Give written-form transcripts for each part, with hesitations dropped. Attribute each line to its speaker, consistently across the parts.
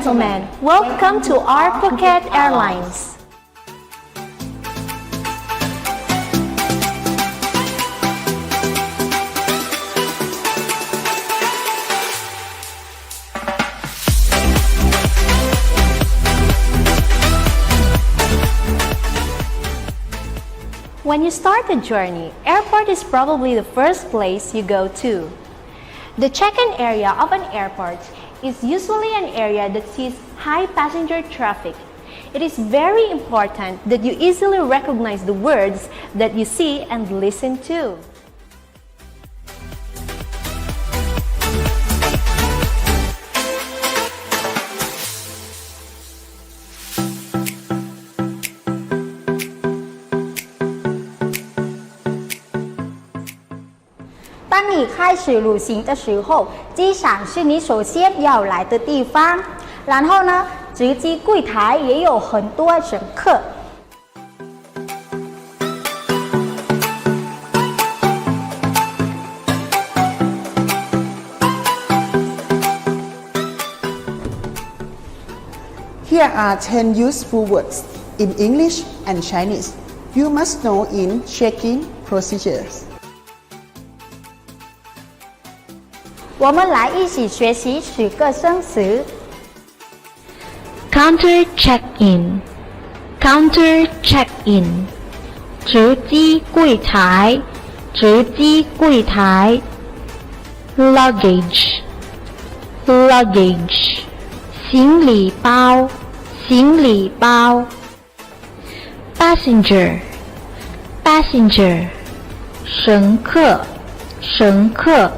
Speaker 1: gentlemen, welcome to our Phuket Airlines. When you start a journey, airport is probably the first place you go to. The check-in area of an airport is usually an area that sees high passenger traffic. It is very important that you easily recognize the words that you see and listen to.
Speaker 2: 当你开始旅行的时候，机场是你首先要来的地方。然后呢，值机柜台也有很多乘客。
Speaker 3: Here are 10 useful words in English and Chinese you must know in check-in procedures.
Speaker 2: 我们来一起学习10个生词。
Speaker 1: Counter check-in, counter check-in, 值机柜台，值机柜台。Luggage, luggage, 行李包，行李包。Passenger, passenger, 乘客，乘客。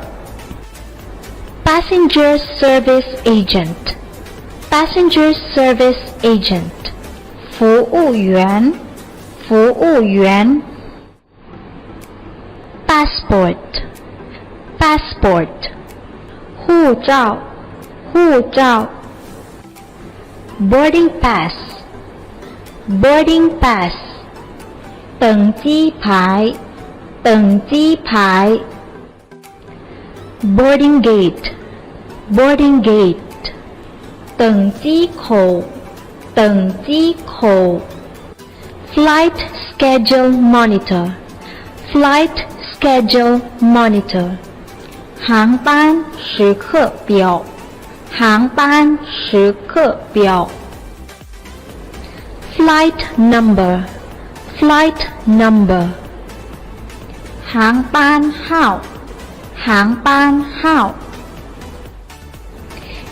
Speaker 1: Passenger service agent, passenger service agent, 服务员，服务员。Passport, passport, 护照，护照。Boarding pass, boarding pass, 等机牌，等机牌。Boarding gate, boarding gate, 等机口，等机口。Flight schedule monitor, flight schedule monitor, 航班时刻表，航班时刻表。Flight number, flight number, 航班号，航班号。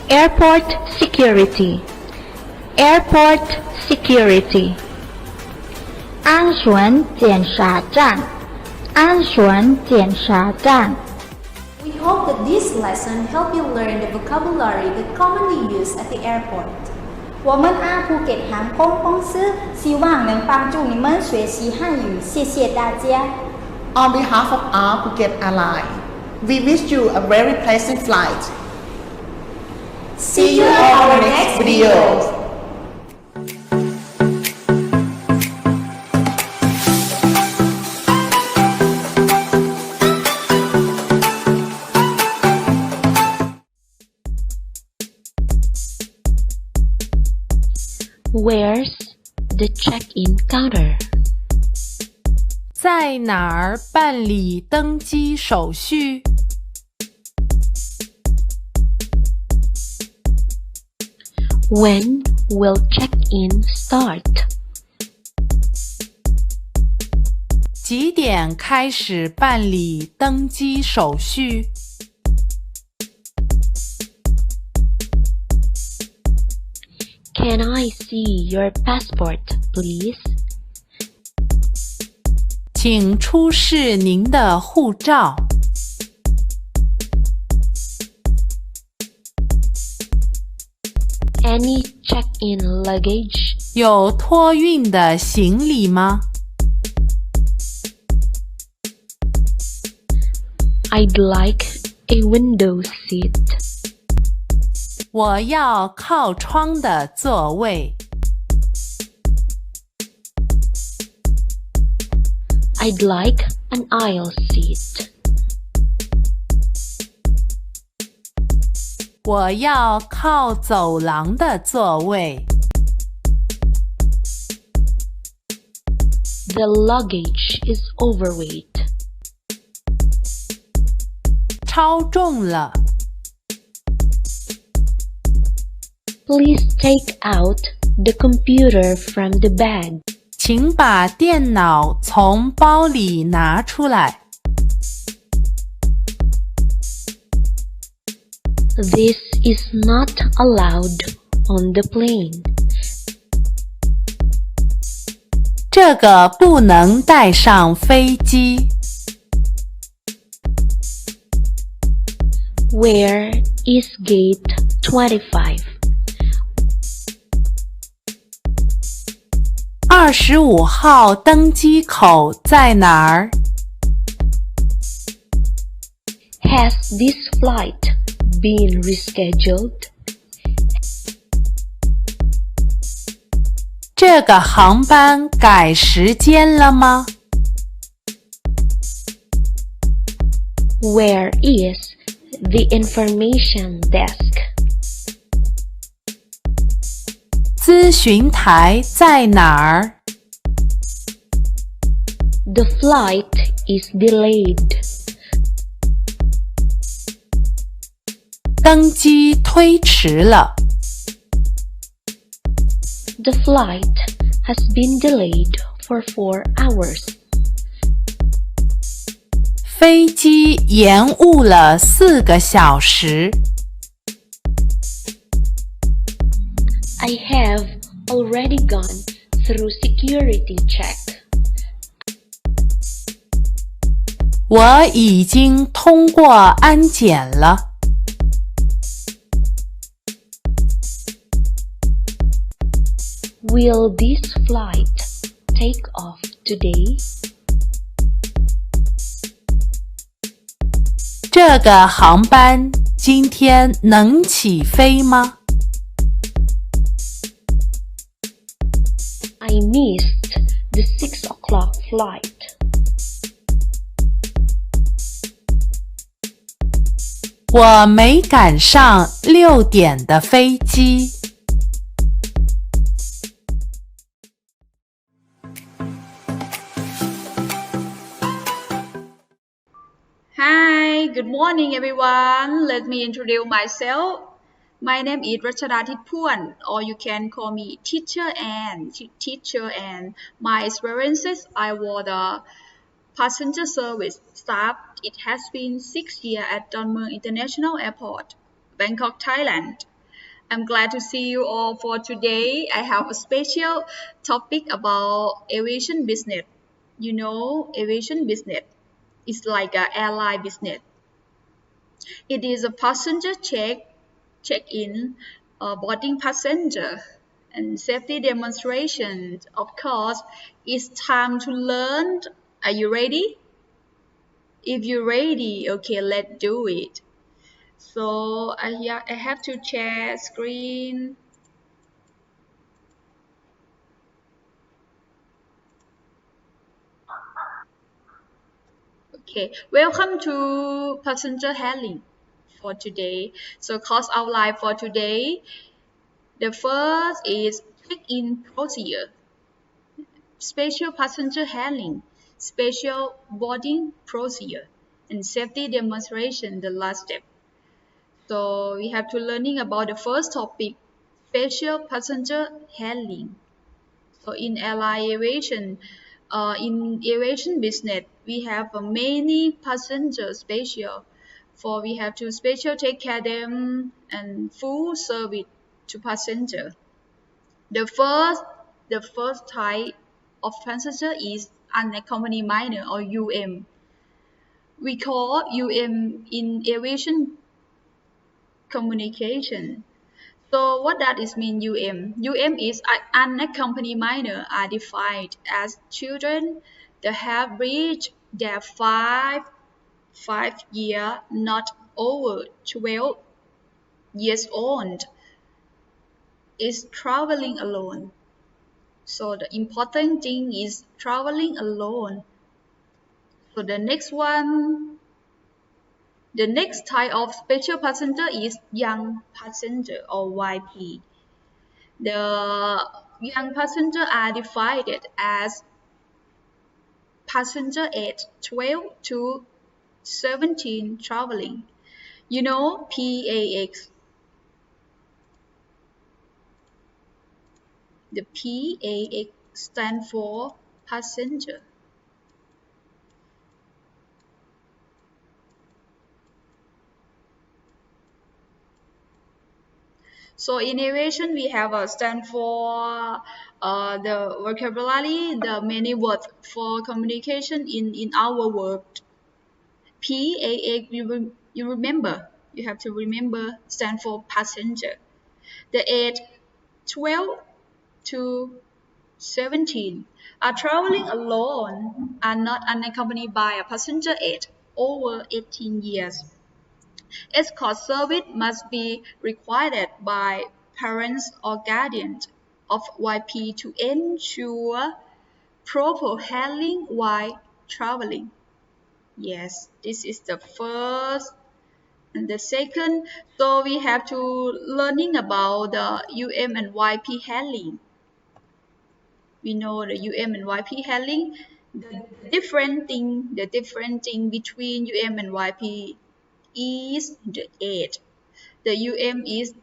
Speaker 1: Airport security, airport security, 安全检查站，安全检查站。We hope that this lesson help you learn the vocabulary that commonly used at the airport.
Speaker 2: 我们阿普吉航空公司希望能帮助你们学习汉语，谢谢大家。
Speaker 3: On behalf of our Phuket Airline, we wish you a very pleasant flight.
Speaker 2: See you on our next video.
Speaker 1: Where's the check-in counter?
Speaker 4: 在哪儿办理登机手续？
Speaker 1: When will check-in start?
Speaker 4: 几点开始办理登机手续？
Speaker 1: Can I see your passport, please?
Speaker 4: 请出示您的护照。
Speaker 1: Any check-in luggage?
Speaker 4: 有托运的行李吗？
Speaker 1: I'd like a window seat.
Speaker 4: 我要靠窗的座位。
Speaker 1: I'd like an aisle seat.
Speaker 4: 我要靠走廊的座位。
Speaker 1: The luggage is overweight.
Speaker 4: 超重了。
Speaker 1: Please take out the computer from the bag.
Speaker 4: 请把电脑从包里拿出来。
Speaker 1: This is not allowed on the plane.
Speaker 4: 这个不能带上飞机。
Speaker 1: Where is gate 25?
Speaker 4: 25号登机口在哪儿？
Speaker 1: Has this flight been rescheduled?
Speaker 4: 这个航班改时间了吗？
Speaker 1: Where is the information desk?
Speaker 4: 咨询台在哪儿？
Speaker 1: The flight is delayed.
Speaker 4: 登机推迟了。
Speaker 1: The flight has been delayed for 4 hours.
Speaker 4: 飞机延误了4个小时。
Speaker 1: I have already gone through security check.
Speaker 4: 我已经通过安检了。
Speaker 1: Will this flight take off today?
Speaker 4: 这个航班今天能起飞吗？
Speaker 1: I missed the 6 o'clock flight.
Speaker 4: 我没赶上6点的飞机。
Speaker 5: Hi, good morning everyone. Let me introduce myself. My name is Rachada Thitpuan, or you can call me Teacher Ann. My experiences, I was the passenger service staff. It has been 6 years at Dongmyeong International Airport, Bangkok, Thailand. I'm glad to see you all for today. I have a special topic about aviation business. You know, aviation business is like an airline business. It is a passenger check-in, boarding passenger, and safety demonstration. Of course, it's time to learn. Are you ready? If you're ready, okay, let's do it. So I have to share screen. Okay, welcome to passenger handling for today. So course outline for today. The first is check-in procedure, special passenger handling, special boarding procedure, and safety demonstration, the last step. So we have to learning about the first topic, special passenger handling. So in airline aviation, in aviation business, we have many passenger special. For we have to special take care them and full service to passenger. The first type of passenger is unaccompanied minor or UM. We call UM in aviation communication. So what does it mean UM? UM is unaccompanied minor are defined as children that have reached their 5 year, not over 12 years old, is traveling alone. So the important thing is traveling alone. So the next one, The next type of special passenger is young passenger or YP. The young passenger are divided as passenger age 12 to 17 traveling. You know PAX. The PAX stands for passenger. So in aviation, we have a stand for the vocabulary, the many words for communication in our work. PAX, you remember, you have to remember, stand for passenger. The age 12 to 17 are traveling alone and not unaccompanied by a passenger age over 18 years. Escort service must be required by parents or guardians of YP to ensure proper handling while traveling. Yes, this is the first. And the second, so we have to learning about the UM and YP handling. We know the UM and YP handling. The different thing between UM and YP is the age. The UM is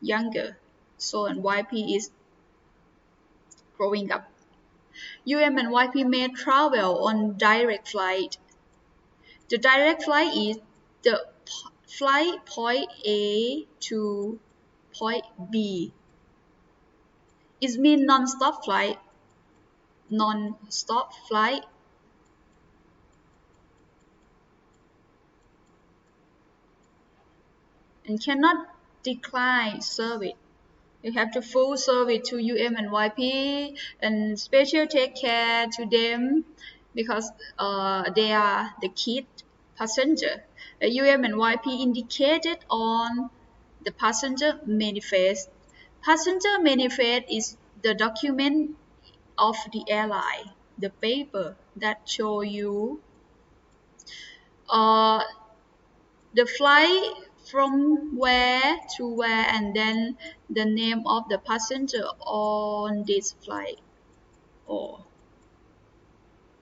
Speaker 5: younger, so and YP is growing up. UM and YP may travel on direct flight. The direct flight is the flight point A to point B. It means non-stop flight. Non-stop flight. And cannot decline service. You have to full service to UM and YP and special take care to them because they are the kid passenger. UM and YP indicated on the passenger manifest. Passenger manifest is the document of the airline, the paper that show you the flight from where to where and then the name of the passenger on this flight, or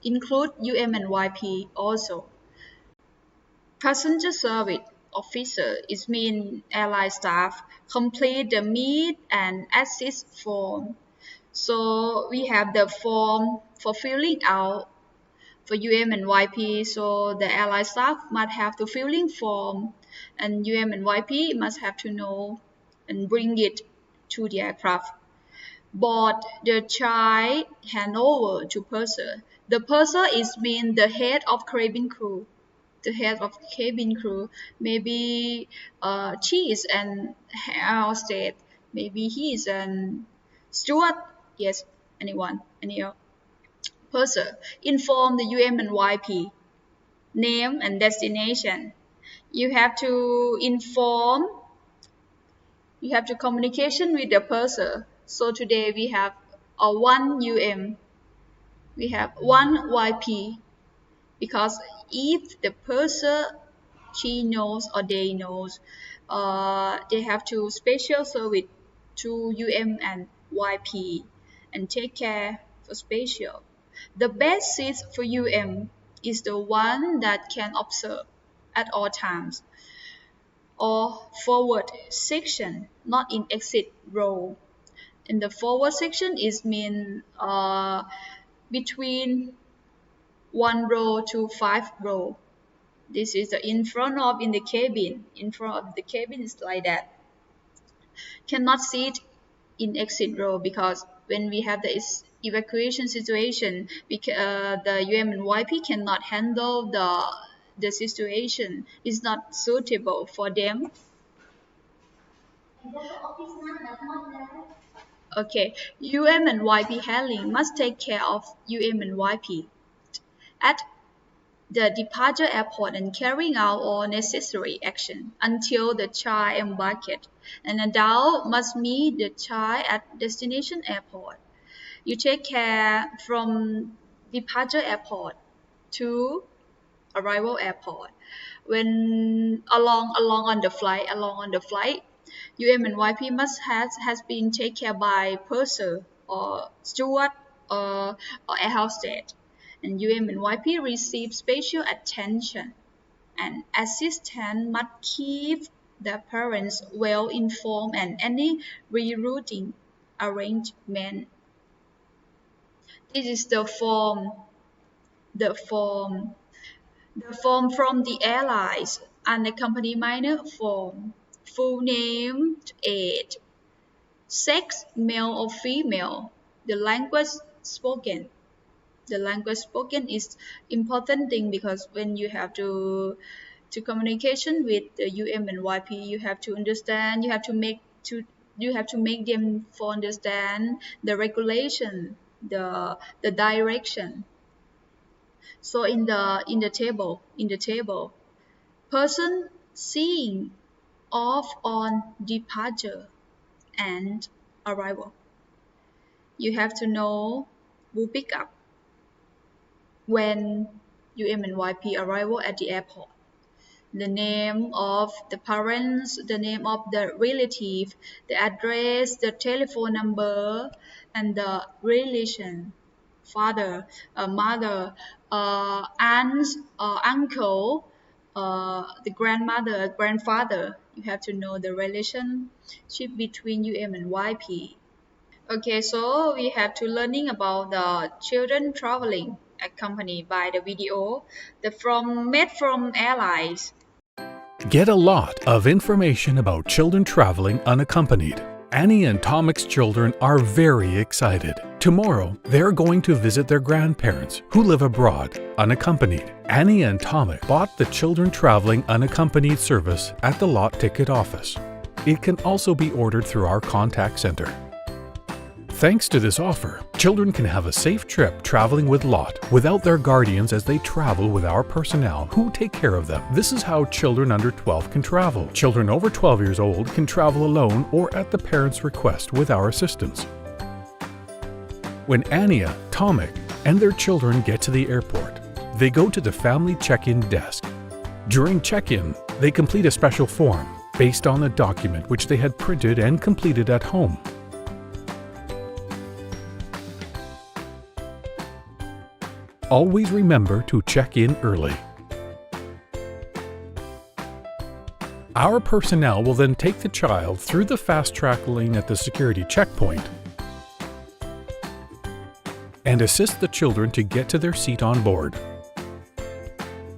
Speaker 5: include UM and YP also. Passenger service officer is mean airline staff complete the meet and assist form. So we have the form for filling out for UM and YP, so the airline staff must have to filling form and UM and YP must have to know and bring it to the aircraft. Board the child hand over to purser. The purser is mean the head of cabin crew. The head of cabin crew, maybe she is an air hostess, maybe he is an steward. Yes, anyone, any purser. Inform the UM and YP name and destination. You have to inform. You have to communication with the purser. So today we have one UM. We have one YP because if the purser she knows or they knows, they have to special service to UM and YP and take care for special. The best seat for UM is the one that can observe at all times, or forward section, not in exit row. In the forward section is mean between 1 row to 5 row. This is the in front of in the cabin. In front of the cabin is like that. Cannot sit in exit row because when we have the evacuation situation, the UM and YP cannot handle the situation. It's not suitable for them. Okay, UM and YP handling must take care of UM and YP at the departure airport and carrying out all necessary action until the child embarked. An adult must meet the child at destination airport. You take care from departure airport to arrival airport. When along on the flight, UMNYP must has been taken care by purser or steward or air hostess, and UMNYP receive special attention. And assistant must keep the parents well informed and any rerouting arrangement. This is the form from the airlines, unaccompanied minor form, full name, age, sex, male or female, the language spoken. The language spoken is important thing because when you have to communication with the UMNYP, you have to understand, you have to make them for understand the regulation, the direction. So in the table, person seeing off on departure and arrival. You have to know who pick up when UMNYP arrival at the airport. The name of the parents, the name of the relative, the address, the telephone number, and the relation, father, mother, aunts, uncle, the grandmother, grandfather. You have to know the relationship between UMNYP. Okay, so we have to learning about the children traveling accompanied by the video, made from airlines.
Speaker 6: Get a lot of information about children traveling unaccompanied. Annie and Tomic's children are very excited. Tomorrow, they're going to visit their grandparents who live abroad, unaccompanied. Annie and Tomic bought the children traveling unaccompanied service at the lot ticket office. It can also be ordered through our contact center. Thanks to this offer, children can have a safe trip traveling with LOT without their guardians as they travel with our personnel who take care of them. This is how children under 12 can travel. Children over 12 years old can travel alone or at the parents' request with our assistance. When Ania, Tomic, and their children get to the airport, they go to the family check-in desk. During check-in, they complete a special form based on a document which they had printed and completed at home. Always remember to check in early. Our personnel will then take the child through the fast-track lane at the security checkpoint and assist the children to get to their seat on board.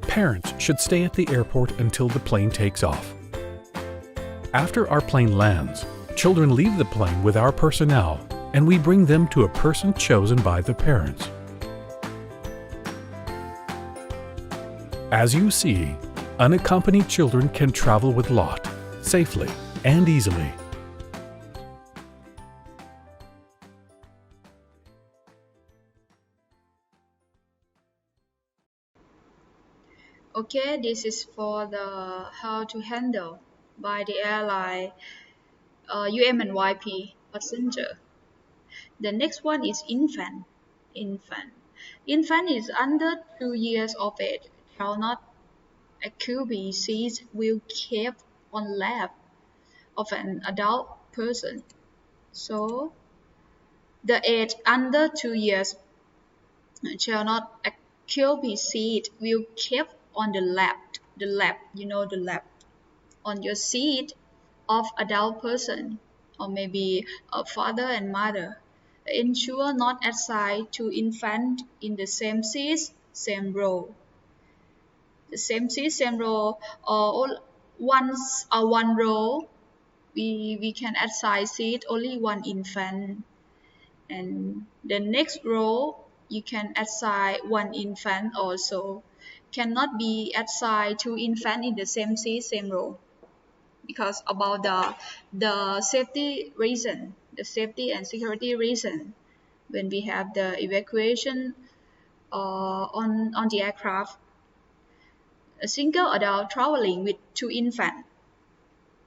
Speaker 6: Parents should stay at the airport until the plane takes off. After our plane lands, children leave the plane with our personnel and we bring them to a person chosen by the parents. As you see, unaccompanied children can travel with LOT safely and easily.
Speaker 5: Okay, this is for the how to handle by the airline UMNYP passenger. The next one is infant. Infant is under 2 years of age. Shall not occupy seats will keep on lap of an adult person. So the age under 2 years shall not occupy seat will keep on the lap, you know, the lap on your seat of adult person or maybe a father and mother. Ensure not assign to infant in the same seat, same row. The same seat, same row, or one row, we can assign seat only one infant, and the next row you can assign one infant also. Cannot be assigned two infant in the same seat, same row, because about the safety reason, the safety and security reason, when we have the evacuation on the aircraft. A single adult traveling with two infants.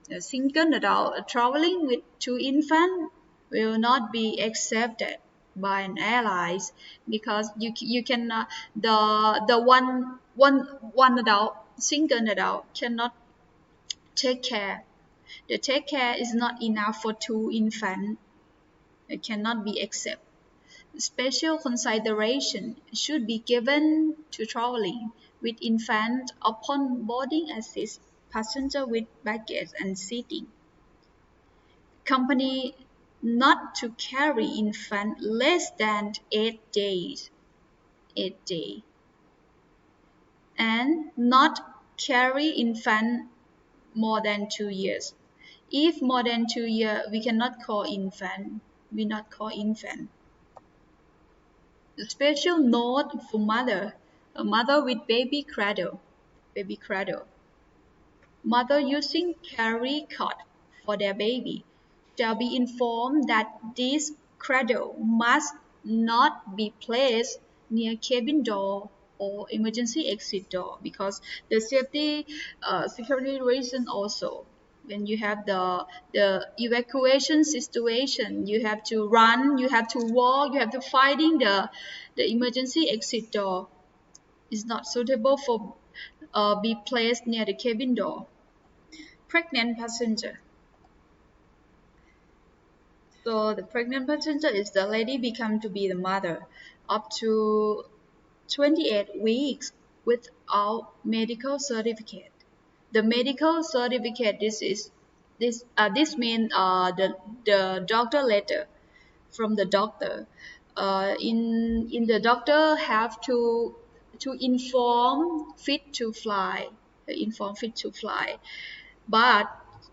Speaker 5: A single adult traveling with two infants will not be accepted by an airlines because you can the one adult single adult cannot take care. The take care is not enough for two infants. It cannot be accepted. Special consideration should be given to traveling with infant upon boarding assist passenger with baggage and seating. Company not to carry infant less than 8 days, and not carry infant more than 2 years. If more than 2 years, we cannot call infant. We not call infant. The special note for mother, a mother with baby cradle. Mother using carry cot for their baby shall be informed that this cradle must not be placed near cabin door or emergency exit door because the security reason also. When you have the evacuation situation, you have to run, you have to walk, you have to finding the emergency exit door. Is not suitable for be placed near the cabin door. Pregnant passenger. So the pregnant passenger is the lady become to be the mother up to 28 weeks without medical certificate. The medical certificate this means the doctor letter from the doctor. In the doctor have to inform fit to fly. But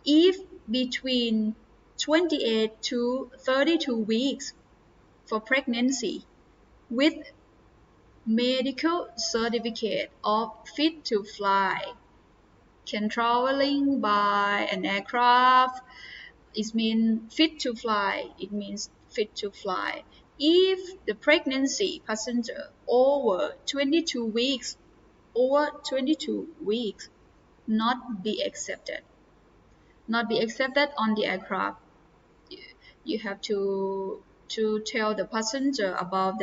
Speaker 5: if between 28 to 32 weeks for pregnancy with medical certificate of fit to fly, can traveling by an aircraft, it means fit to fly. If the pregnancy passenger over 22 weeks, not be accepted on the aircraft. You have to tell the passenger about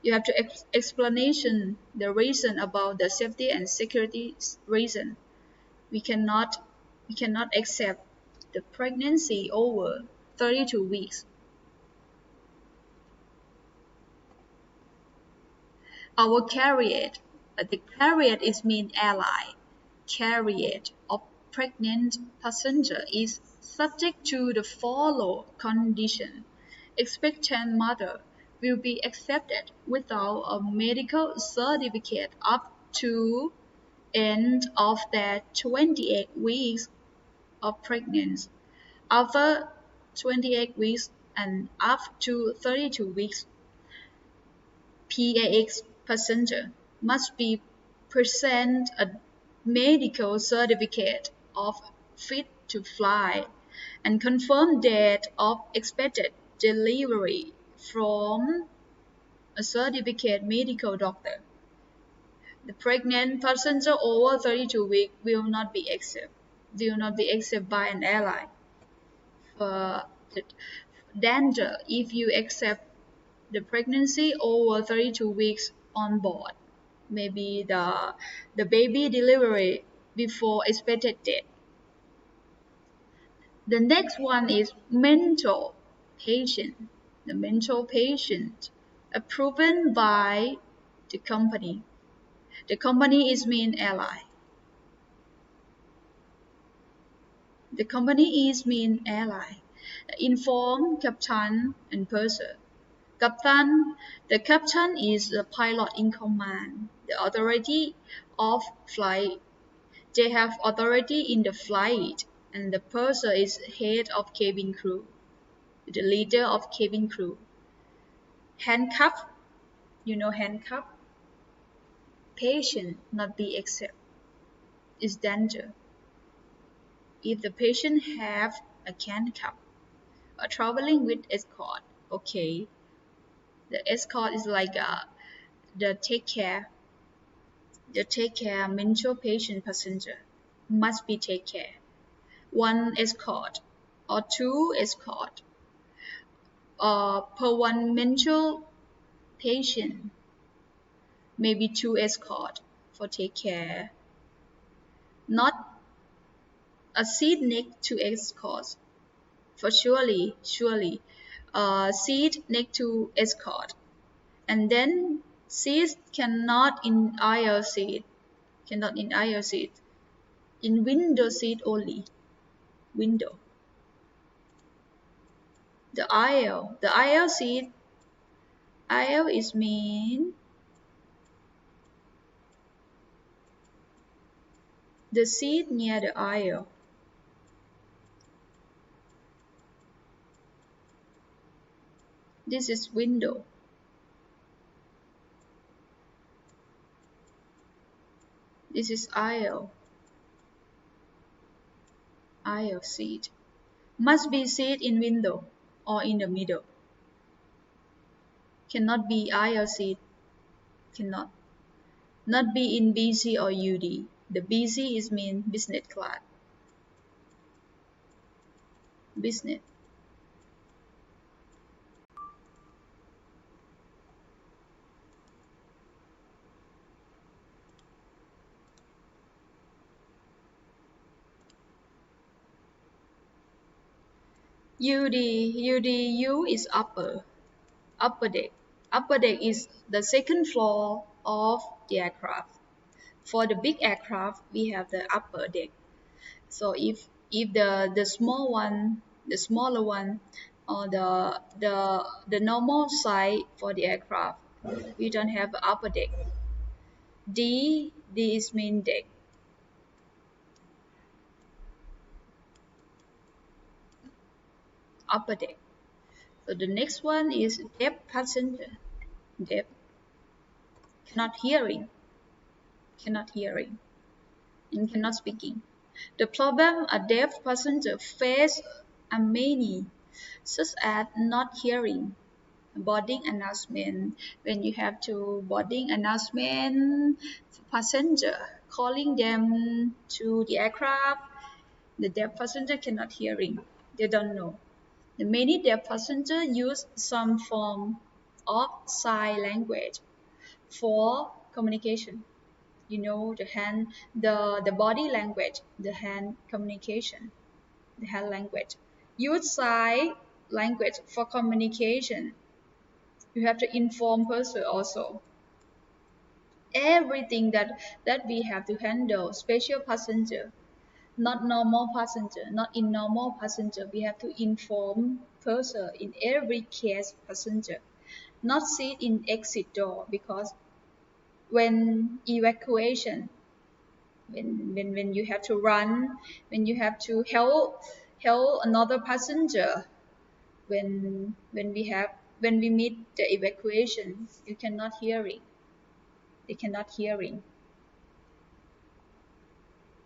Speaker 5: you have to explanation the reason about the safety and security reason. We cannot accept the pregnancy over 32 weeks. Our carriage, the carriage is mean airline. Carriage of pregnant passenger is subject to the following condition. Expectant mother will be accepted without a medical certificate up to end of their 28 weeks of pregnancy. After 28 weeks and up to 32 weeks, PAX passenger must be present a medical certificate of fit to fly and confirm date of expected delivery from a certificate medical doctor. The pregnant passenger over 32 weeks will not be accepted by an airline. For the danger if you accept the pregnancy over 32 weeks on board, maybe the baby delivery before expected date. The next one is mental patient. The mental patient approved by the company. The company is mean airline. Inform captain and purser. The captain is the pilot in command, the authority of flight. They have authority in the flight, and the purser is head of cabin crew, the leader of cabin crew. Handcuff, handcuff. Patient not be accepted. Is danger. If the patient have a handcuff or traveling with escort, okay. The escort is like the take care mental patient passenger must be take care. One escort or two escort per one mental patient, maybe 2 escort for take care, not a seat next to escort, for surely seat next to escort, and then seats cannot in aisle seat, in window seat only, window. The aisle seat, aisle is mean the seat near the aisle. This is window. This is aisle seat. Must be seat in window or in the middle. Cannot be aisle seat. Cannot. Not be in BC or UD. The BC is mean business class. Business. U is upper deck. Upper deck is the second floor of the aircraft. For the big aircraft, we have the upper deck. So if the smaller one, or the normal size for the aircraft, we don't have upper deck. D is main deck. Upper deck. So the next one is deaf passenger. Deaf. Cannot hearing, and cannot speaking. The problem a deaf passenger face are many, such as not hearing, boarding announcement. When you have to boarding announcement, passenger calling them to the aircraft, the deaf passenger cannot hearing. They don't know. The many deaf passenger use some form of sign language for communication. You know, the body language, the hand communication, the hand language. Use sign language for communication. You have to inform person also. Everything that we have to handle, special passenger, not normal passenger, not in normal passenger. We have to inform person in every case passenger. Not sit in exit door, because when evacuation, when you have to run, when you have to help another passenger, when we meet the evacuation, you cannot hearing. They cannot hearing.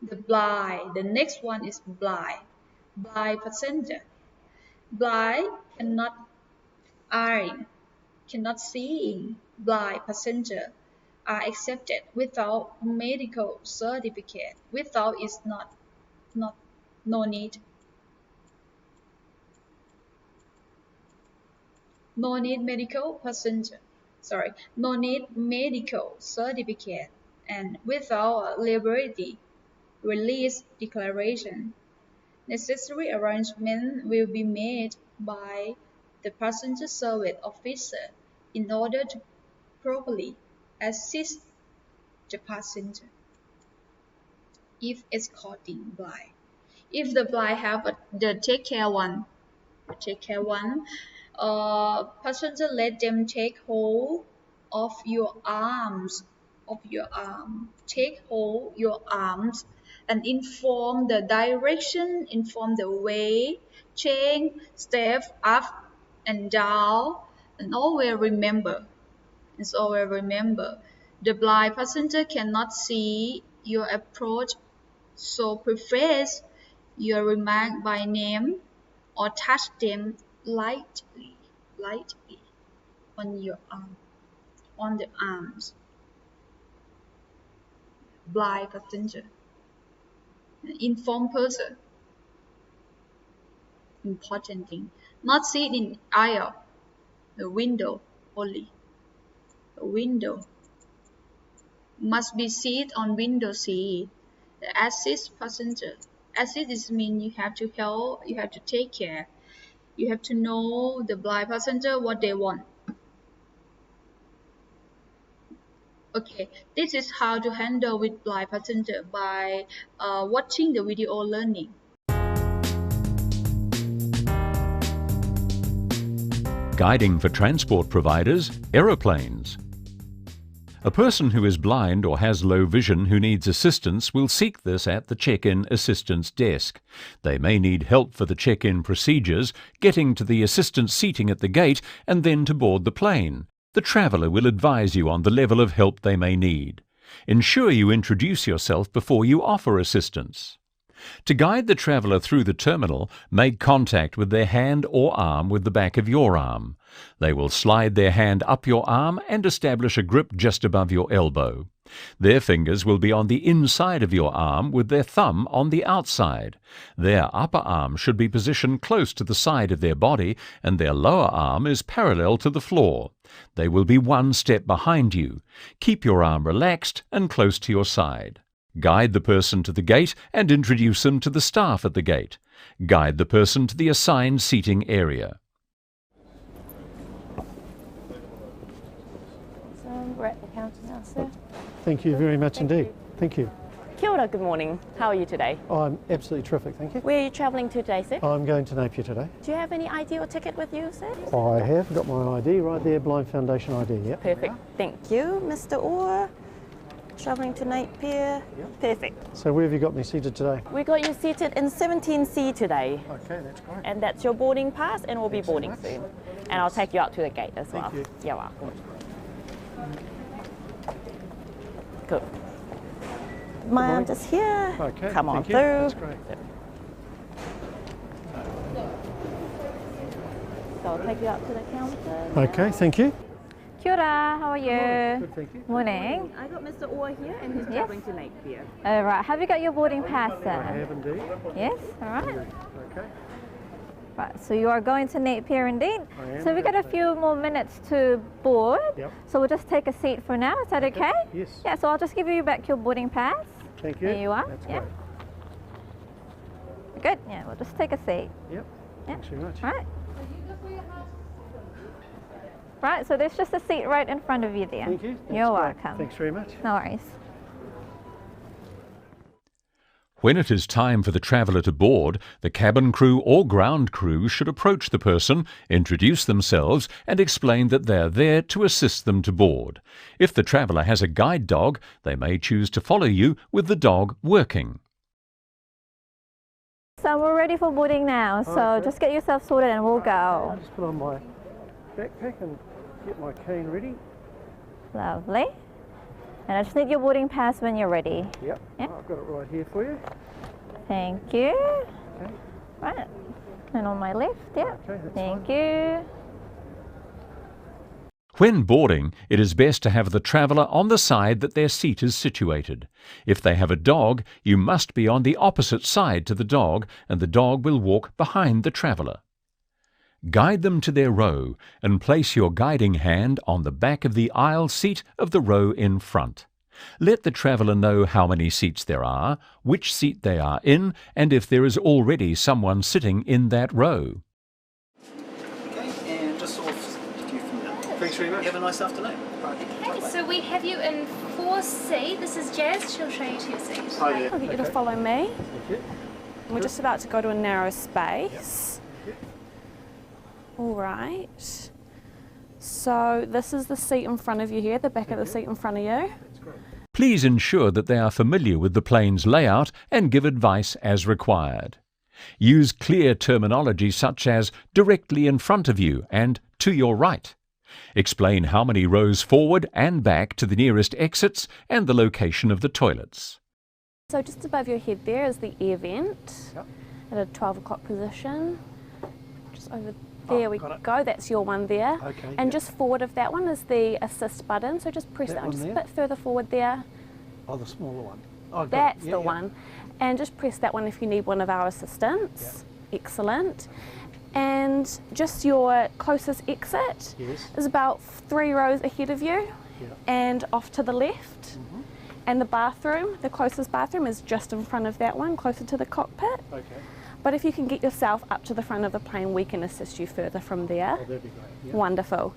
Speaker 5: The blind. The next one is blind. Blind passenger. Blind cannot eyeing, cannot seeing. Blind passenger are accepted without medical certificate. Without is not no need. No need medical passenger. Sorry, no need medical certificate, and without liability release declaration. Necessary arrangement will be made by the passenger service officer in order to properly assist the passenger. If escorting blind, if the blind have the take care one, passenger let them take hold of your arms, take hold your arms and inform the direction, inform the way, change, step up and down, and always remember, the blind passenger cannot see your approach, so preface your remark by name or touch them lightly on your arm, on the arms. Blind passenger. Inform person. Important thing. Not sit in aisle. the window only. The window must be seat on window seat. The assist passenger. Assist is mean you have to help, you have to take care. You have to know the blind passenger what they want. Okay, this is how to handle with blind passenger by watching the video learning.
Speaker 7: Guiding for transport providers, aeroplanes. A person who is blind or has low vision who needs assistance will seek this at the check-in assistance desk. They may need help for the check-in procedures, getting to the assistance seating at the gate and then to board the plane. The traveller will advise you on the level of help they may need. Ensure you introduce yourself before you offer assistance. To guide the traveller through the terminal, make contact with their hand or arm with the back of your arm. They will slide their hand up your arm and establish a grip just above your elbow. Their fingers will be on the inside of your arm with their thumb on the outside. Their upper arm should be positioned close to the side of their body and their lower arm is parallel to the floor. They will be one step behind you. Keep your arm relaxed and close to your side. Guide the person to the gate and introduce them to the staff at the gate. Guide the person to the assigned seating area.
Speaker 8: So we're at the counter now, sir.
Speaker 9: Thank you very much indeed. Thank you.
Speaker 8: Kia ora, good morning. How are you today?
Speaker 9: I'm absolutely terrific, thank you.
Speaker 8: Where are you travelling to today, sir?
Speaker 9: I'm going to Napier today.
Speaker 8: Do you have any ID or ticket with you, sir?
Speaker 9: I have got my ID right there, Blind Foundation ID, yeah.
Speaker 8: Perfect. Thank you, Mr. Orr. Travelling to Napier. Perfect.
Speaker 9: So where have you got me seated today?
Speaker 8: We got you seated in 17C today.
Speaker 9: Okay, that's great.
Speaker 8: And that's your boarding pass and we'll be boarding soon. And I'll take you up to the gate as well.
Speaker 9: Thank you.
Speaker 8: You're welcome. Good. Ma'am, just here.
Speaker 9: Okay,
Speaker 8: Come on
Speaker 9: thank you.
Speaker 8: through.
Speaker 9: That's great.
Speaker 8: So I'll take you up to the counter.
Speaker 9: Okay, thank you.
Speaker 10: Kia ora, how are you?
Speaker 9: Good, thank you.
Speaker 10: Morning.
Speaker 8: I got Mr. Orr here and he's travelling to Napier.
Speaker 10: All right, have you got your boarding pass,
Speaker 9: I
Speaker 10: sir?
Speaker 9: have indeed.
Speaker 10: Yes, all right.
Speaker 9: Okay.
Speaker 10: Right, so you are going to Napier indeed.
Speaker 9: I am.
Speaker 10: So we've got a few more minutes to board.
Speaker 9: Yep.
Speaker 10: So we'll just take a seat for now. Is that okay?
Speaker 9: Yes.
Speaker 10: Yeah, so I'll just give you back your boarding pass.
Speaker 9: Thank you.
Speaker 10: There you are.
Speaker 9: That's
Speaker 10: Yeah.
Speaker 9: great.
Speaker 10: Good. Yeah, we'll just take a seat.
Speaker 9: Yep. Thanks very much.
Speaker 10: Right. Right, so there's just a seat right in front of you there.
Speaker 9: Thank you. That's
Speaker 10: You're
Speaker 9: great.
Speaker 10: welcome.
Speaker 9: Thanks very much.
Speaker 10: No worries.
Speaker 7: When it is time for the traveller to board, the cabin crew or ground crew should approach the person, introduce themselves and explain that they are there to assist them to board. If the traveller has a guide dog, they may choose to follow you with the dog working.
Speaker 10: So we're ready for boarding now, so
Speaker 9: Okay.
Speaker 10: just get yourself sorted and we'll go.
Speaker 9: I'll just put on my backpack and get my cane ready.
Speaker 10: Lovely. And I just need your boarding pass when you're ready.
Speaker 9: Yep.
Speaker 10: Yep.
Speaker 9: I've got it right here for you.
Speaker 10: Thank you.
Speaker 9: Okay.
Speaker 10: Right. And on my left, yeah.
Speaker 9: Okay, that's
Speaker 10: Thank
Speaker 9: fine.
Speaker 10: you.
Speaker 7: When boarding, it is best to have the traveller on the side that their seat is situated. If they have a dog, you must be on the opposite side to the dog and the dog will walk behind the traveller. Guide them to their row and place your guiding hand on the back of the aisle seat of the row in front. Let the traveller know how many seats there are, which seat they are in, and if there is already someone sitting in that row.
Speaker 3: Okay, and just off you from now.
Speaker 9: Thanks very much.
Speaker 3: You have a nice afternoon.
Speaker 11: Okay, so we have you in 4C. This is Jazz. She'll show you to your seat.
Speaker 9: Hi there.
Speaker 8: I'll get you to follow me.
Speaker 9: Thank you.
Speaker 8: We're just about to go to a narrow space. All right. So this is the seat in front of you here, the back of the seat in front of you.
Speaker 7: Please ensure that they are familiar with the plane's layout and give advice as required. Use clear terminology such as directly in front of you and to your right. Explain how many rows forward and back to the nearest exits and the location of the toilets.
Speaker 8: So just above your head there is the air vent at a 12 o'clock position. Just over there we go, that's your one there.
Speaker 9: Okay,
Speaker 8: and
Speaker 9: yeah.
Speaker 8: just forward of that one is the assist button, so just press that one just a bit further forward there.
Speaker 9: Oh, the smaller one. Oh, got it.
Speaker 8: That's
Speaker 9: Yeah,
Speaker 8: the
Speaker 9: yeah.
Speaker 8: one. And just press that one if you need one of our assistants. Excellent. and just your closest exit is about 3 rows ahead of you and off to the left. And the bathroom, the closest bathroom is just in front of that one, closer to the cockpit. But if you can get yourself up to the front of the plane, we can assist you further from there.
Speaker 9: Oh, that'd be great.
Speaker 8: Wonderful.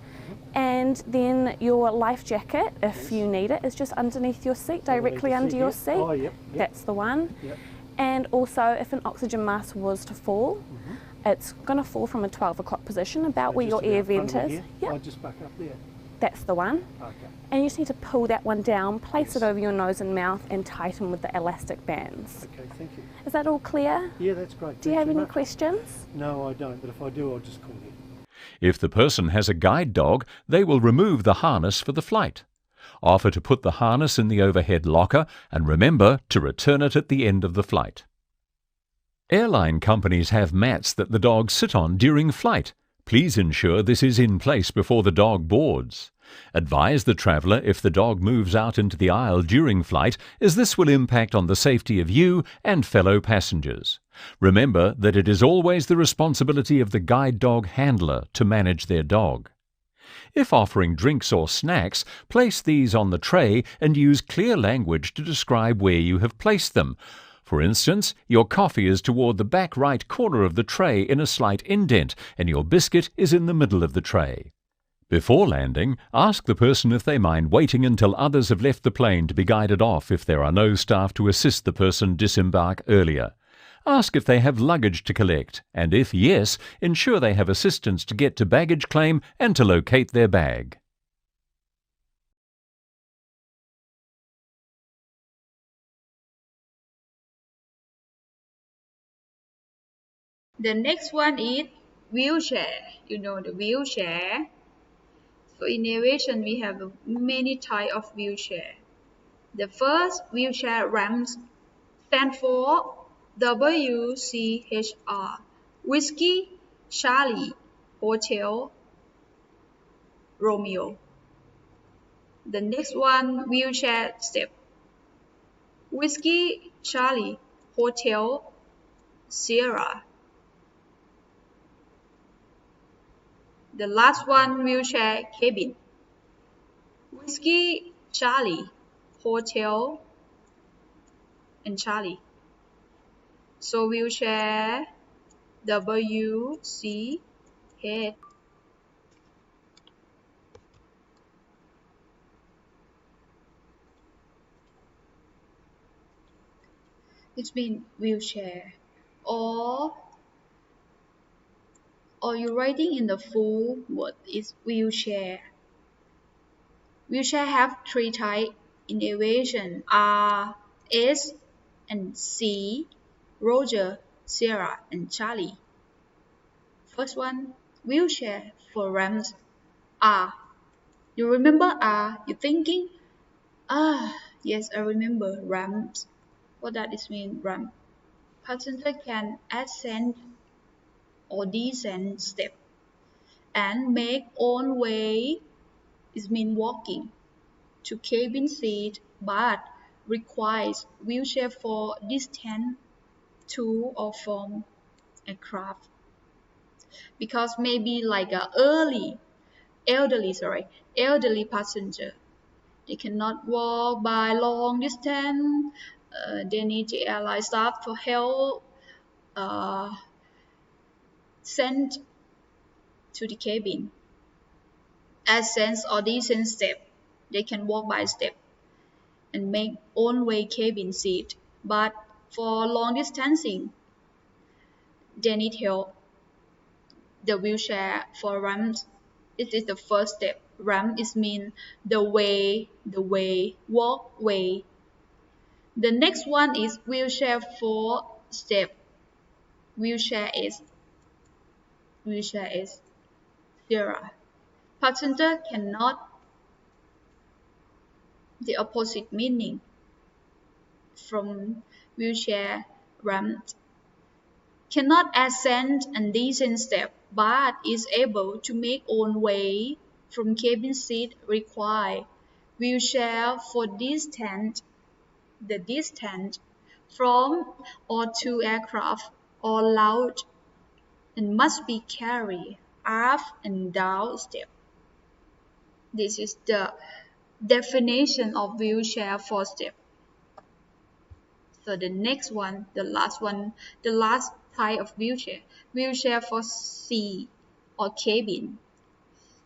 Speaker 8: And then your life jacket, if you need it, is just underneath your seat, directly under your seat.
Speaker 9: Oh, yep.
Speaker 8: That's the one. And also, if an oxygen mask was to fall, it's going to fall from a 12 o'clock position, about where your air vent is.
Speaker 9: I'll just back up there.
Speaker 8: That's the one. And you just need to pull that one down, place it over your nose and mouth, and tighten with the elastic bands.
Speaker 9: Okay, thank you.
Speaker 8: Is that all clear?
Speaker 9: Yeah, that's great.
Speaker 8: Do you have any questions?
Speaker 9: No, I don't, but if I do, I'll just call you.
Speaker 7: If the person has a guide dog, they will remove the harness for the flight. Offer to put the harness in the overhead locker and remember to return it at the end of the flight. Airline companies have mats that the dogs sit on during flight. Please ensure this is in place before the dog boards. Advise the traveller if the dog moves out into the aisle during flight, as this will impact on the safety of you and fellow passengers. Remember that it is always the responsibility of the guide dog handler to manage their dog. If offering drinks or snacks, place these on the tray and use clear language to describe where you have placed them. For instance, your coffee is toward the back right corner of the tray in a slight indent, and your biscuit is in the middle of the tray. Before landing, ask the person if they mind waiting until others have left the plane to be guided off if there are no staff to assist the person disembark earlier. Ask if they have luggage to collect, and if yes, ensure they have assistance to get to baggage claim and to locate their bag.
Speaker 5: The next one is wheelchair. You know the wheelchair. So in aviation, we have many types of wheelchair. The first wheelchair ramps stand for WCHR, Whiskey, Charlie, Hotel, Romeo. The next one, wheelchair step. Whiskey, Charlie, Hotel, Sierra. The last one, wheelchair cabin. Whiskey, Charlie, Hotel, and Charlie. So wheelchair WCH. It means wheelchair. Or you're writing in the full word is wheelchair. Wheelchair have 3 types in aviation: R, S, and C, Roger, Sierra, and Charlie. First one, wheelchair for ramps. R. You remember R? You're thinking, yes, I remember ramps. What does it mean, ramp? Passenger can ascend or descend step and make own way. It means walking to cabin seat, but requires wheelchair for distance to or from aircraft, because maybe like a elderly passenger, they cannot walk by long distance. They need the airline staff for help sent to the cabin. Ascent or descent step, they can walk by step and make own way cabin seat, but for long distancing, they need help. The wheelchair for ramps, it is the first step. Ramp is mean the way, walkway. The next one is wheelchair for step. Wheelchair is Sierra. Passenger cannot, the opposite meaning from wheelchair ramp, cannot ascend and descend step, but is able to make own way from cabin seat. Require wheelchair for distance, the distance from or to aircraft or lounge and must be carried up and down step. This is the definition of wheelchair for step. So the next one, the last type of wheelchair for C or cabin.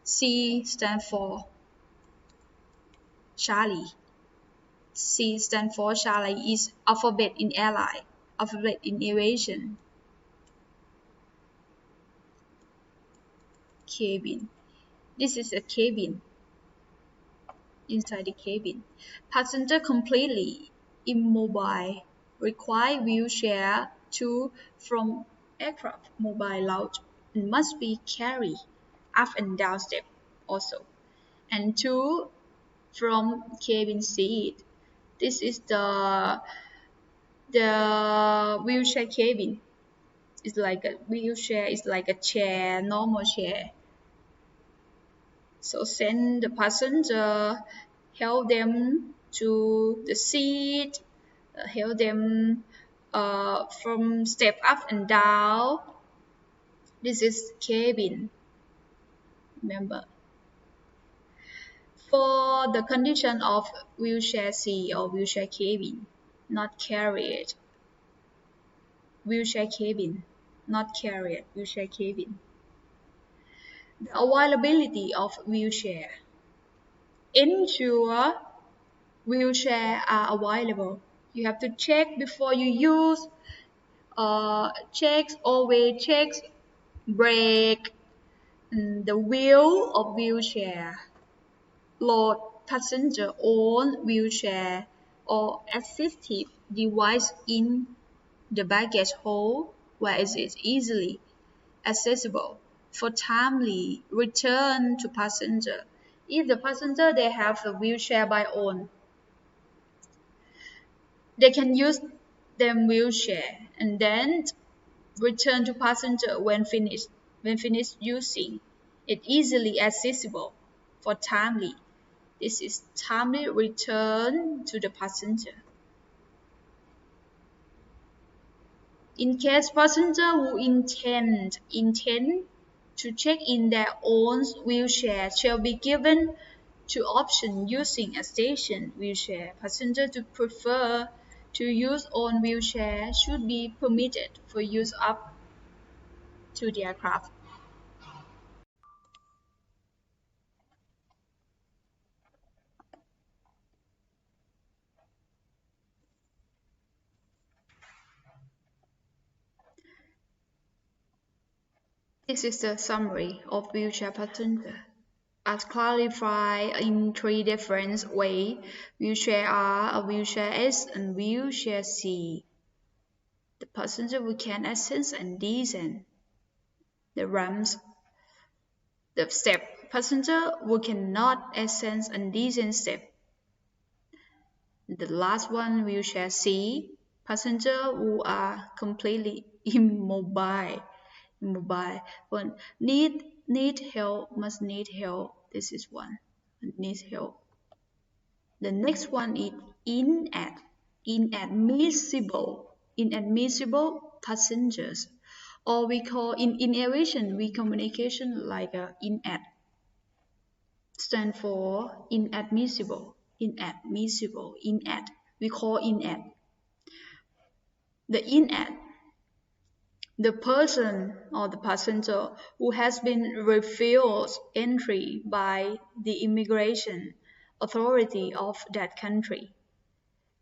Speaker 5: C stands for Charlie. C stands for Charlie is alphabet in airline, alphabet in aviation. Cabin. This is a cabin. Inside the cabin, passenger completely immobile require wheelchair to from aircraft mobile lounge and must be carried up and down step also, and two from cabin seat. This is the wheelchair cabin. It's like a wheelchair. It's like a chair, normal chair. So send the passenger, help them to the seat, help them from step up and down. This is cabin. Remember. For the condition of wheelchair C or wheelchair cabin, not carried. Wheelchair cabin, not carried. Wheelchair cabin. The availability of wheelchair. Ensure wheelchair are available. You have to check before you use. Always check brake, the wheel of wheelchair. Load passenger on wheelchair or assistive device in the baggage hold where it is easily accessible for timely return to passenger. If the passenger they have the wheelchair by own, they can use them wheelchair and then return to passenger when finished using it, easily accessible for timely. This is timely return to the passenger. In case passenger who intend to check in their own wheelchair shall be given to option using a station wheelchair. Passenger to prefer to use own wheelchair should be permitted for use up to the aircraft. This is the summary of wheelchair passenger. As clarified in three different ways: wheelchair R, a wheelchair S, and wheelchair C. The passenger who can ascend and descend the ramps, the step. Passenger who cannot ascend and descend step. The last one, wheelchair C, passenger who are completely immobile. One need help, must need help. This is one, needs help. The next one is inadmissible passengers, or we call in aviation we communication like a inad. Stand for inadmissible. We call inad. The inad, the person or the passenger who has been refused entry by the immigration authority of that country.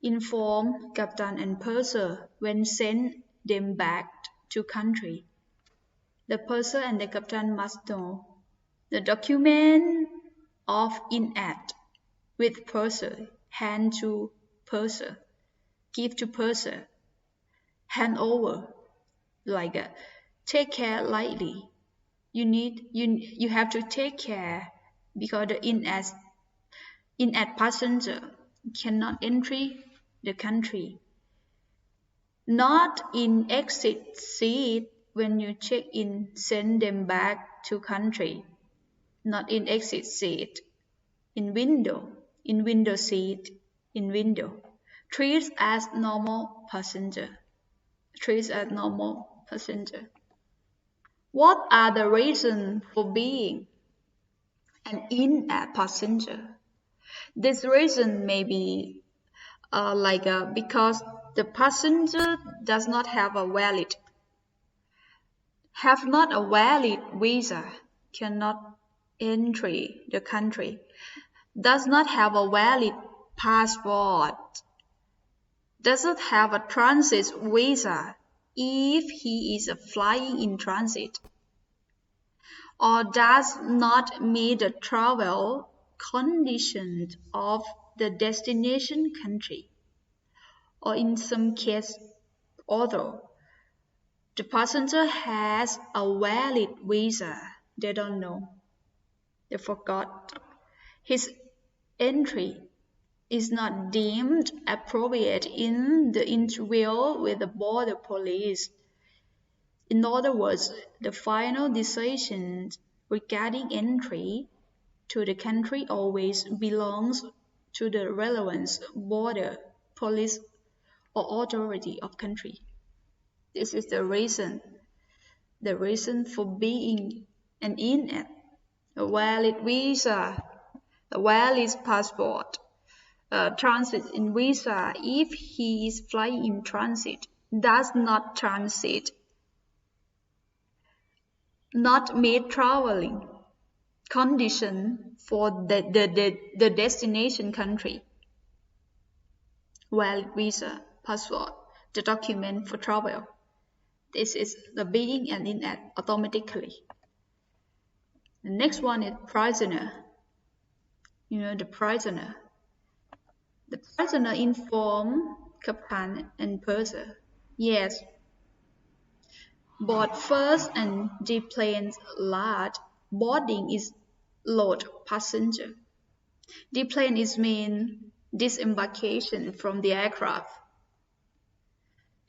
Speaker 5: Inform captain and purser when send them back to country. The purser and the captain must know the document of inad with purser, hand to purser, give to purser, hand over, like take care lightly. You have to take care because the inad passenger cannot enter the country. Not in exit seat when you check in, send them back to country. Not in exit seat. In window seat. In window. Treat as normal passenger. What are the reasons for being an in-air passenger? This reason may be because the passenger does not have a valid visa, cannot enter the country, does not have a valid passport, doesn't have a transit visa if he is flying in transit, or does not meet the travel conditions of the destination country, or in some cases, although the passenger has a valid visa, they don't know, they forgot, his entry is not deemed appropriate in the interview with the border police. In other words, the final decision regarding entry to the country always belongs to the relevant border police or authority of country. This is the reason for being an in-air, a valid visa, a valid passport, transit in visa if he is flying in transit, does not transit, not meet traveling condition for the destination country. Valid visa, passport, the document for travel. This is the being and in-air automatically. The next one is prisoner. The prisoner. The prisoner inform captain and purser. Yes. Board first and deplanes last. Boarding is load passenger. Deplane is mean disembarkation from the aircraft.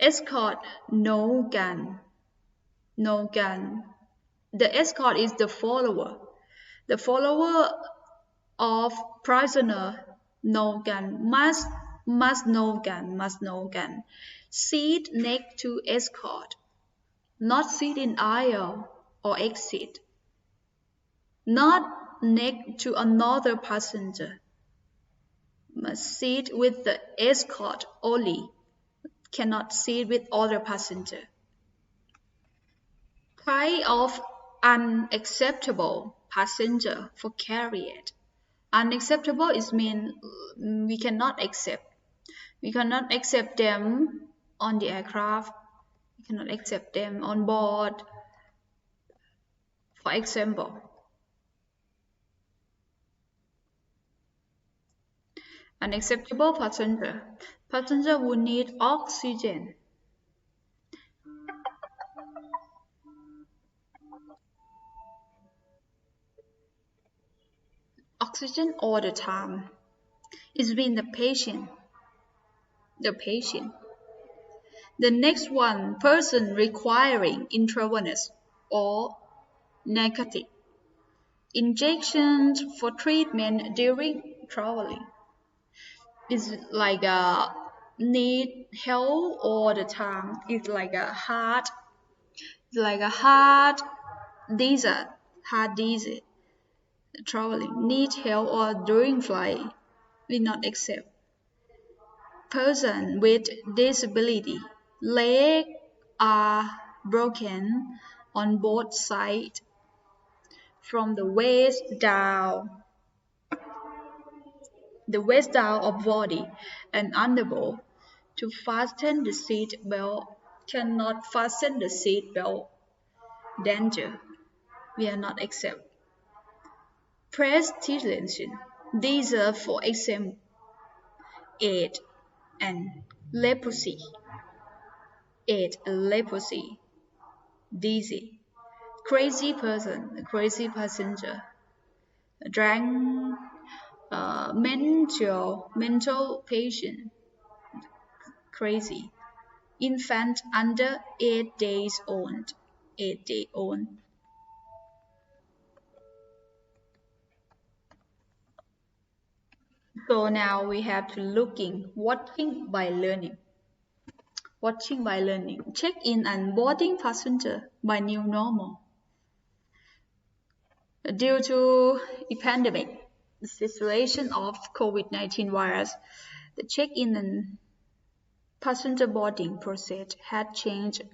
Speaker 5: Escort, no gun. No gun. The escort is the follower. The follower of prisoner, no gun, must no gun. Seat next to escort. Not sit in aisle or exit. Not next to another passenger. Must sit with the escort only. Cannot sit with other passenger. Type of unacceptable passenger for carriage. Unacceptable is mean we cannot accept. We cannot accept them on the aircraft. We cannot accept them on board. For example, unacceptable passenger. Passenger who need oxygen. Oxygen all the time. It's been the patient. The patient. The next one, person requiring intravenous or narcotic injections for treatment during traveling. It's like a need help all the time. It's like a heart disease. Traveling, need help or during flight, will not accept. Person with disability, legs are broken on both sides, from the waist down of body and unable to fasten the seat belt, cannot fasten the seat belt. Danger, we are not accept. Prestige, these are for example, AIDS and leprosy. AIDS and leprosy. Dizzy. Crazy person, crazy passenger. Drunk, mental patient. Crazy. Infant under 8 days old. 8 days old. So now we have to looking, watching by learning. Watching by learning. Check-in and boarding passenger by new normal. Due to the pandemic, the situation of COVID-19 virus, the check-in and passenger boarding process had changed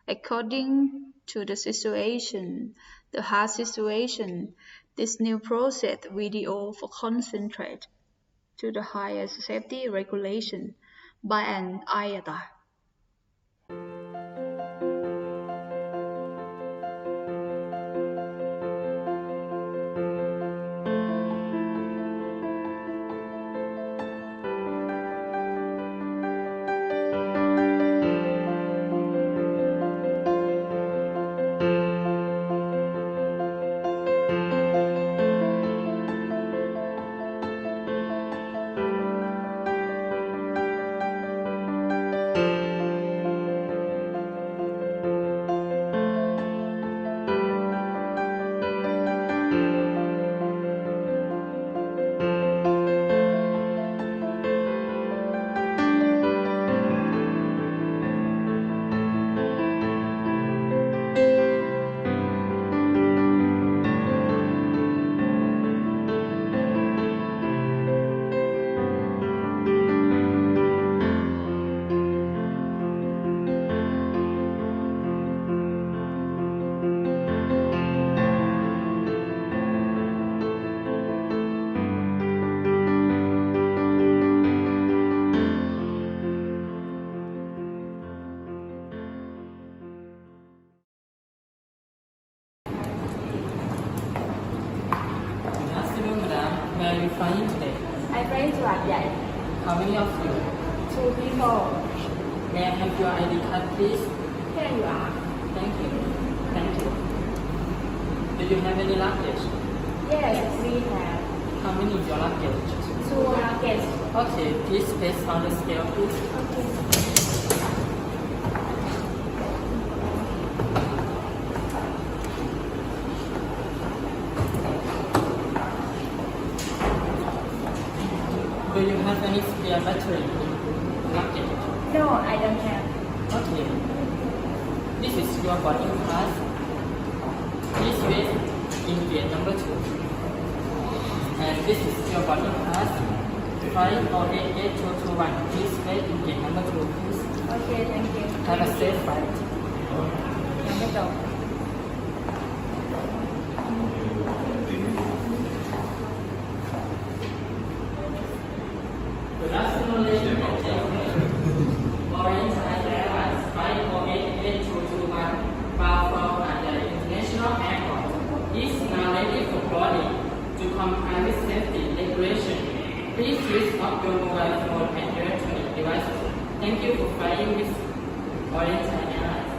Speaker 5: according to the situation, the hard situation. This new process video for concentrate to the highest safety regulation by an IATA.
Speaker 12: Where are you flying today?
Speaker 13: I'm flying to Aviation.
Speaker 12: How many of you?
Speaker 13: 2 people.
Speaker 12: May I have your ID card, please?
Speaker 13: Here you are.
Speaker 12: Thank you. Thank you. Do you have any luggage?
Speaker 13: Yes, we have.
Speaker 12: How many is your luggage?
Speaker 13: 2 luggage.
Speaker 12: Okay, please place on the scale, please.
Speaker 13: Okay.
Speaker 12: Do you have any spare battery in luggage?
Speaker 13: No, I don't have.
Speaker 12: Okay. This is your boarding pass. Please wait in gate number 2. And this is your boarding pass. 5488221. Please wait in gate number 2, please.
Speaker 13: Okay, thank you.
Speaker 12: Have a safe flight.
Speaker 13: ยังไม่จบ
Speaker 12: Good afternoon, ladies and gentlemen. Orange Airlines 5488221 bound from the International Airport is now ready for boarding. To comply with safety regulation, please switch off your mobile phone and electronic devices. Thank you for flying with Orange Airlines.